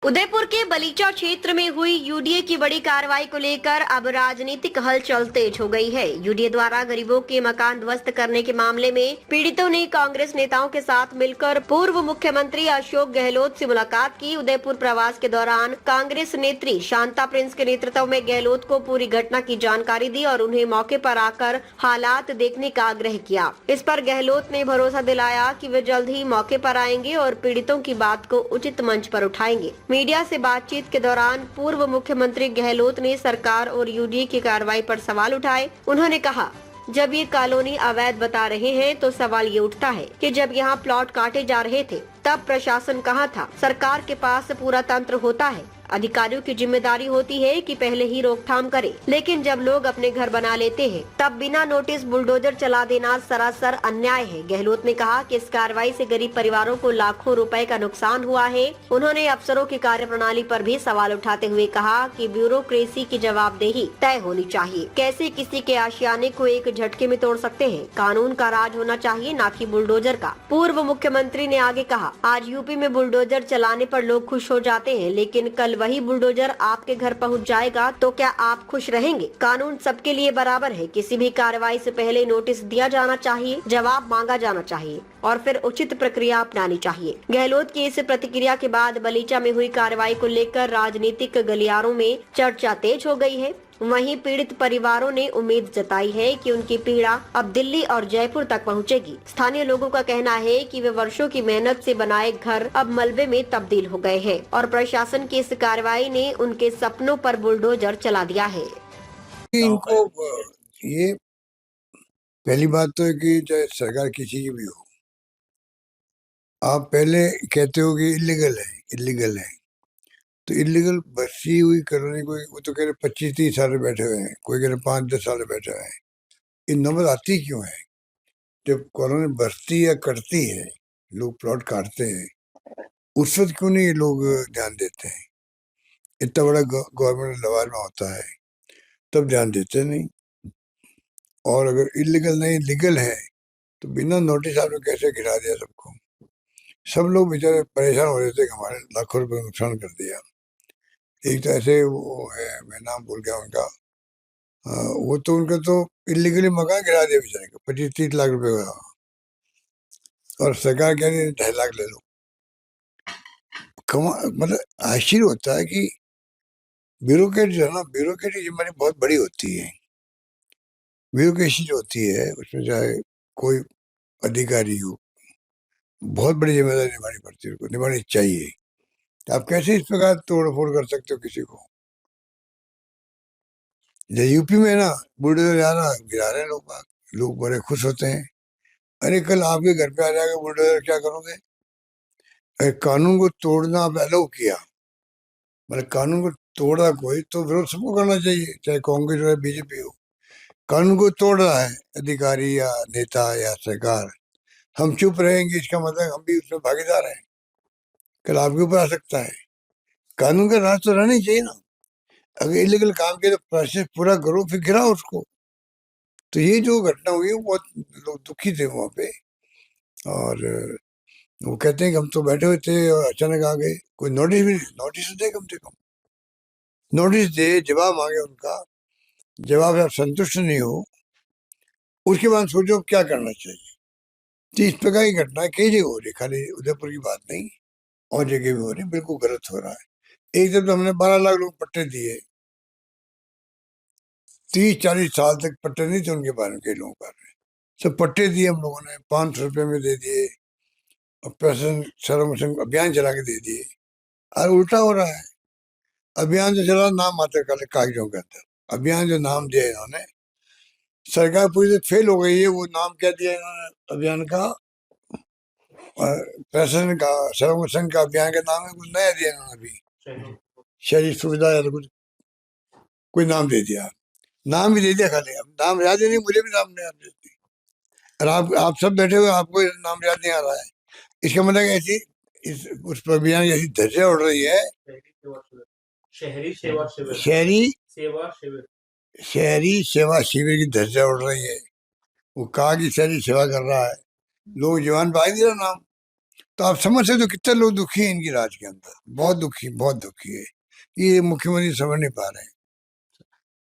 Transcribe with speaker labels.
Speaker 1: उदयपुर के बलीचा क्षेत्र में हुई यूडीए की बड़ी कार्रवाई को लेकर अब राजनीतिक हलचल तेज हो गई है। यूडीए द्वारा गरीबों के मकान ध्वस्त करने के मामले में पीड़ितों ने कांग्रेस नेताओं के साथ मिलकर पूर्व मुख्यमंत्री अशोक गहलोत से मुलाकात की। उदयपुर प्रवास के दौरान कांग्रेस नेत्री शांता प्रिंस के नेतृत्व में गहलोत को पूरी घटना की जानकारी दी और उन्हें मौके पर आकर हालात देखने का आग्रह किया। इस पर गहलोत ने भरोसा दिलाया कि वे जल्द ही मौके पर आएंगे और पीड़ितों की बात को उचित मंच पर उठाएंगे। मीडिया से बातचीत के दौरान पूर्व मुख्यमंत्री गहलोत ने सरकार और यूडीए की कार्रवाई पर सवाल उठाए। उन्होंने कहा, जब ये कॉलोनी अवैध बता रहे हैं तो सवाल ये उठता है कि जब यहाँ प्लॉट काटे जा रहे थे तब प्रशासन कहाँ था? सरकार के पास पूरा तंत्र होता है, अधिकारियों की जिम्मेदारी होती है कि पहले ही रोकथाम करें, लेकिन जब लोग अपने घर बना लेते हैं तब बिना नोटिस बुलडोजर चला देना सरासर अन्याय है। गहलोत ने कहा कि इस कार्रवाई से गरीब परिवारों को लाखों रुपए का नुकसान हुआ है। उन्होंने अफसरों की कार्यप्रणाली पर भी सवाल उठाते हुए कहा कि ब्यूरोक्रेसी की जवाबदेही तय होनी चाहिए। कैसे किसी के आशियाने को एक झटके में तोड़ सकते हैं? कानून का राज होना चाहिए, न कि बुलडोजर का। पूर्व मुख्यमंत्री ने आगे कहा, आज यूपी में बुलडोजर चलाने पर लोग खुश हो जाते हैं, लेकिन कल वही बुलडोजर आपके घर पहुंच जाएगा तो क्या आप खुश रहेंगे? कानून सबके लिए बराबर है। किसी भी कार्रवाई से पहले नोटिस दिया जाना चाहिए, जवाब मांगा जाना चाहिए और फिर उचित प्रक्रिया अपनानी चाहिए। गहलोत की इस प्रतिक्रिया के बाद बलीचा में हुई कार्रवाई को लेकर राजनीतिक गलियारों में चर्चा तेज हो गई है। वहीं पीड़ित परिवारों ने उम्मीद जताई है कि उनकी पीड़ा अब दिल्ली और जयपुर तक पहुंचेगी। स्थानीय लोगों का कहना है कि वे वर्षों की मेहनत से बनाए घर अब मलबे में तब्दील हो गए हैं और प्रशासन की इस कार्रवाई ने उनके सपनों पर बुलडोजर चला दिया है।
Speaker 2: इनको ये पहली बात तो है कि चाहे सरकार किसी की भी हो, आप पहले कहते हो कि इलीगल है, तो इलीगल बसी हुई कॉलोनी कोई, वो तो कह रहे 25-30 साल बैठे हुए हैं, कोई कह रहे 5-10 साल बैठे हुए हैं। ये नंबर आती क्यों है? जब कॉलोनी बसती या कटती है, लोग प्लॉट काटते हैं, उस वक्त क्यों नहीं ये लोग ध्यान देते हैं? इतना बड़ा गवर्नमेंट लवार में होता है तब ध्यान देते नहीं। और अगर इलीगल नहीं लीगल है तो बिना नोटिस आपने कैसे गिरा दिया सबको? सब लोग बेचारे परेशान हो रहे थे कि हमारे लाखों रुपए नुकसान कर दिया। एक तो ऐसे वो है, मैं नाम भूल गया उनका, वो तो उनका तो इलीगली मकान गिरा दिया बेचारे का 25-30 लाख रुपए का, और सरकार कह रही है 2.5 लाख ले लो। मतलब आश्चर्य होता है कि ब्यूरोक्रेट जो है ना, ब्यूरोक्रेट की जिम्मेदारी बहुत बड़ी होती है। ब्यूरोक्रेसी जो होती है उसमें चाहे कोई अधिकारी हो, बहुत बड़ी जिम्मेदारी निभानी पड़ती है, उनको निभानी चाहिए। आप कैसे इस प्रकार तोड़ फोड़ कर सकते हो किसी को? यूपी में ना बुलडोजर जा रहा गिरा रहे हैं लोग बड़े खुश होते हैं। अरे कल आपके घर पे आ जाएगा बुलडोजर, क्या करोगे? अरे कानून को तोड़ना आप अलाउ किया, मतलब कानून को तोड़ा कोई तो विरोध सबको करना चाहिए, चाहे कांग्रेस हो या बीजेपी हो। कानून को तोड़ रहा है अधिकारी या नेता या सरकार, हम चुप रहेंगे इसका मतलब हम भी उसमें भागीदार हैं, कल आपके ऊपर आ सकता है। कानून का राज तो रहना ही चाहिए ना। अगर इलीगल काम किया तो प्रोसेस पूरा करो, फिर गिराओ उसको। तो ये जो घटना हुई बहुत लोग दुखी थे वहां पे, और वो कहते हैं कि हम तो बैठे हुए थे और अचानक आ गए, कोई नोटिस भी नहीं, नोटिस दे कम से कम, नोटिस दे, जवाब मांगे उनका, जवाब से आप संतुष्ट नहीं हो उसके बाद सोचो क्या करना चाहिए। तो इस प्रकार की घटना कई जगह हो रही, खाली उदयपुर की बात नहीं, और जगह भी हो रही, बिल्कुल गलत हो रहा है। एक तरफ तो हमने 12 लाख लोग पट्टे दिए, 30-40 साल तक पट्टे नहीं थे उनके बारे में, कई लोगों पर सब पट्टे दिए हम लोगों ने, 500 रुपये में दे दिए, और प्रशासन सर्वसंग अभियान चला के दे दिए। और उल्टा हो रहा है, अभियान जो चला नाम मात्र कागजों के अंदर, अभियान जो नाम दिया इन्होंने, सरकार पूरी तरह फेल हो गई है। वो नाम क्या दिया इन्होंने अभियान का, प्रशासन का सर्वसंग का अभियान का नाम है, कुछ नया दिया इन्होंने अभी, शहरी सुविधा या कुछ कोई नाम दे दिया, नाम भी दे दिया खाली, अब नाम याद ही नहीं, मुझे भी नाम नहीं याद रहती। और आप सब बैठे हुए, आपको नाम याद नहीं आ रहा है, इसका मतलब ऐसी इस उस पर अभियान की ऐसी धज्जियां उड़ रही है।
Speaker 3: शहरी सेवा शिविर,
Speaker 2: शहरी सेवा शिविर की धज्जियां उड़ रही है। वो कहा कि शहरी सेवा कर रहा है, लोग जवान भाई दिया नाम, तो आप समझ सकते हो कितने लोग दुखी हैं इनकी राज के अंदर, बहुत दुखी है। ये मुख्यमंत्री समझ नहीं पा रहे हैं।